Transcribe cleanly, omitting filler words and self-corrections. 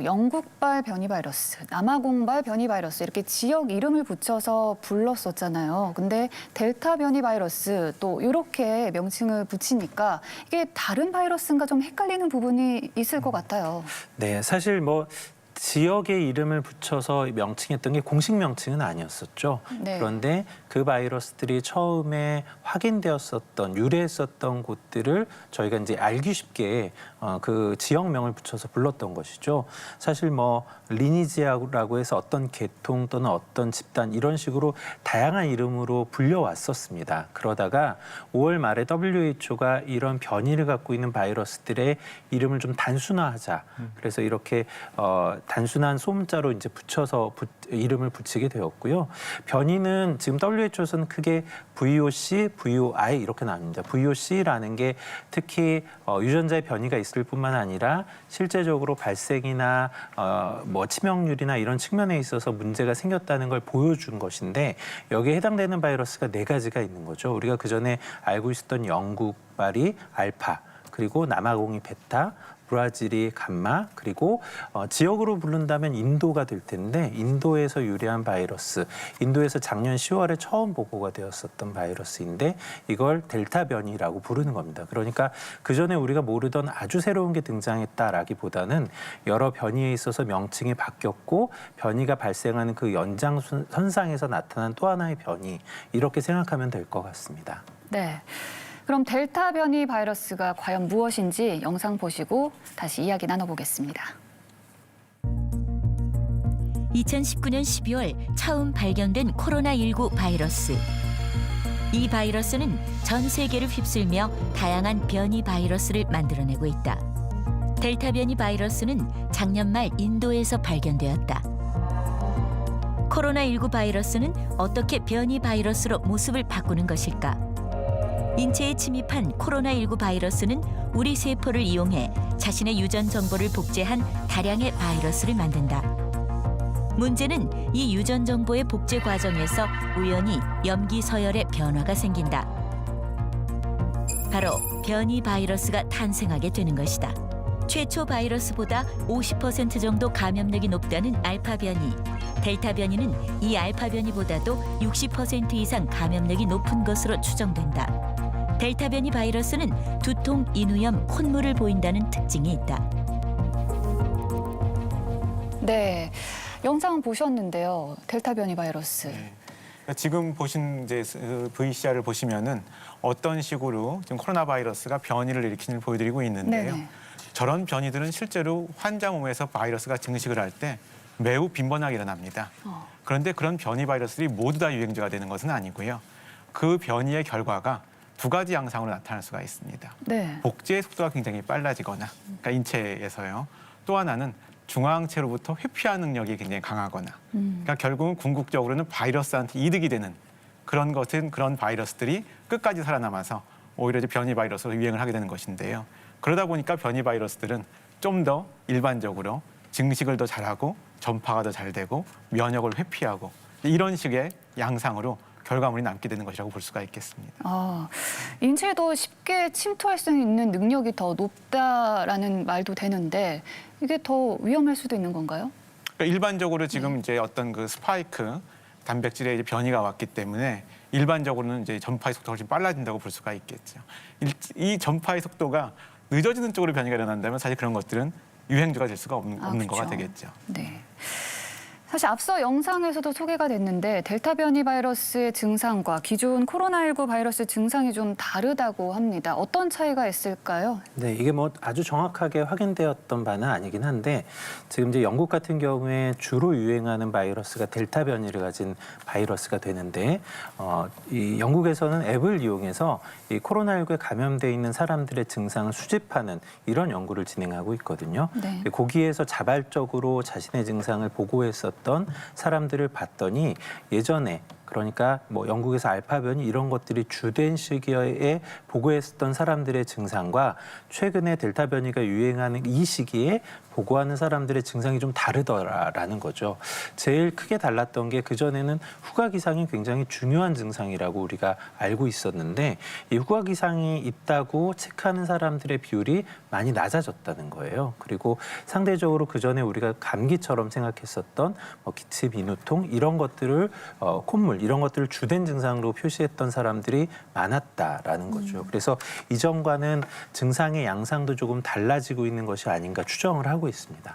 영국발 변이 바이러스, 남아공발 변이 바이러스 이렇게 지역 이름을 붙여서 불렀었잖아요. 근데 델타 변이 바이러스 또 이렇게 명칭을 붙이니까 이게 다른 바이러스인가 좀 헷갈리는 부분이 있을 것 같아요. 네, 사실 지역의 이름을 붙여서 명칭했던 게 공식 명칭은 아니었었죠. 네. 그런데 그 바이러스들이 처음에 확인되었었던, 유래했었던 곳들을 저희가 이제 알기 쉽게 그 지역명을 붙여서 불렀던 것이죠. 사실 리니지아라고 해서 어떤 계통 또는 어떤 집단 이런 식으로 다양한 이름으로 불려왔었습니다. 그러다가 5월 말에 WHO가 이런 변이를 갖고 있는 바이러스들의 이름을 좀 단순화하자. 그래서 이렇게 단순한 소문자로 이제 붙여서 이름을 붙이게 되었고요. 변이는 지금 WHO에서는 크게 VOC, VOI 이렇게 나뉩니다. VOC라는 게 특히 유전자의 변이가 있을 뿐만 아니라 실제적으로 발생이나 치명률이나 이런 측면에 있어서 문제가 생겼다는 걸 보여준 것인데 여기에 해당되는 바이러스가 4가지가 있는 거죠. 우리가 그전에 알고 있었던 영국발이 알파, 그리고 남아공이 베타, 브라질이 감마, 그리고 지역으로 부른다면 인도가 될 텐데 인도에서 유래한 바이러스, 인도에서 작년 10월에 처음 보고가 되었었던 바이러스인데 이걸 델타 변이라고 부르는 겁니다. 그러니까 그전에 우리가 모르던 아주 새로운 게 등장했다라기보다는 여러 변이에 있어서 명칭이 바뀌었고 변이가 발생하는 그 연장선상에서 나타난 또 하나의 변이, 이렇게 생각하면 될 것 같습니다. 네. 그럼 델타 변이 바이러스가 과연 무엇인지 영상 보시고 다시 이야기 나눠보겠습니다. 2019년 12월 처음 발견된 코로나19 바이러스. 이 바이러스는 전 세계를 휩쓸며 다양한 변이 바이러스를 만들어내고 있다. 델타 변이 바이러스는 작년 말 인도에서 발견되었다. 코로나19 바이러스는 어떻게 변이 바이러스로 모습을 바꾸는 것일까? 인체에 침입한 코로나19 바이러스는 우리 세포를 이용해 자신의 유전 정보를 복제한 다량의 바이러스를 만든다. 문제는 이 유전 정보의 복제 과정에서 우연히 염기 서열의 변화가 생긴다. 바로 변이 바이러스가 탄생하게 되는 것이다. 최초 바이러스보다 50% 정도 감염력이 높다는 알파 변이. 델타 변이는 이 알파 변이보다도 60% 이상 감염력이 높은 것으로 추정된다. 델타 변이 바이러스는 두통, 인후염, 콧물을 보인다는 특징이 있다. 네, 영상 보셨는데요. 델타 변이 바이러스. 네. 지금 보신 이제 VCR을 보시면은 어떤 식으로 지금 코로나 바이러스가 변이를 일으키는 걸 보여드리고 있는데요. 네네. 저런 변이들은 실제로 환자 몸에서 바이러스가 증식을 할 때 매우 빈번하게 일어납니다. 그런데 그런 변이 바이러스들이 모두 다 유행자가 되는 것은 아니고요. 그 변이의 결과가 2가지 양상으로 나타날 수가 있습니다. 네. 복제의 속도가 굉장히 빨라지거나, 그러니까 인체에서요. 또 하나는 중화항체로부터 회피하는 능력이 굉장히 강하거나, 그러니까 결국은 궁극적으로는 바이러스한테 이득이 되는 그런 바이러스들이 끝까지 살아남아서 오히려 이제 변이 바이러스로 유행을 하게 되는 것인데요. 그러다 보니까 변이 바이러스들은 좀 더 일반적으로 증식을 더 잘하고 전파가 더 잘 되고 면역을 회피하고 이런 식의 양상으로 결과물이 남게 되는 것이라고 볼 수가 있겠습니다. 인체에도 쉽게 침투할 수 있는 능력이 더 높다라는 말도 되는데 이게 더 위험할 수도 있는 건가요? 그러니까 일반적으로 지금 이제 어떤 그 스파이크 단백질의 이제 변이가 왔기 때문에 일반적으로는 이제 전파의 속도가 훨씬 빨라진다고 볼 수가 있겠죠. 이 전파의 속도가 늦어지는 쪽으로 변이가 일어난다면 사실 그런 것들은 유행주가 될 수가 없는 거가 되겠죠. 네. 사실 앞서 영상에서도 소개가 됐는데 델타 변이 바이러스의 증상과 기존 코로나19 바이러스 증상이 좀 다르다고 합니다. 어떤 차이가 있을까요? 네, 이게 아주 정확하게 확인되었던 바는 아니긴 한데 지금 이제 영국 같은 경우에 주로 유행하는 바이러스가 델타 변이를 가진 바이러스가 되는데 이 영국에서는 앱을 이용해서 이 코로나19에 감염돼 있는 사람들의 증상을 수집하는 이런 연구를 진행하고 있거든요. 네. 거기에서 자발적으로 자신의 증상을 보고했었던 사람들을 봤더니 예전에 그러니까 뭐 영국에서 알파 변이 이런 것들이 주된 시기에 보고했었던 사람들의 증상과 최근에 델타 변이가 유행하는 이 시기에 보고하는 사람들의 증상이 좀 다르더라라는 거죠. 제일 크게 달랐던 게 그전에는 후각 이상이 굉장히 중요한 증상이라고 우리가 알고 있었는데 이 후각 이상이 있다고 체크하는 사람들의 비율이 많이 낮아졌다는 거예요. 그리고 상대적으로 그전에 우리가 감기처럼 생각했었던 뭐 기침, 인후통 이런 것들을 콧물 이런 것들을 주된 증상으로 표시했던 사람들이 많았다라는 거죠. 그래서 이전과는 증상의 양상도 조금 달라지고 있는 것이 아닌가 추정을 하고 있습니다.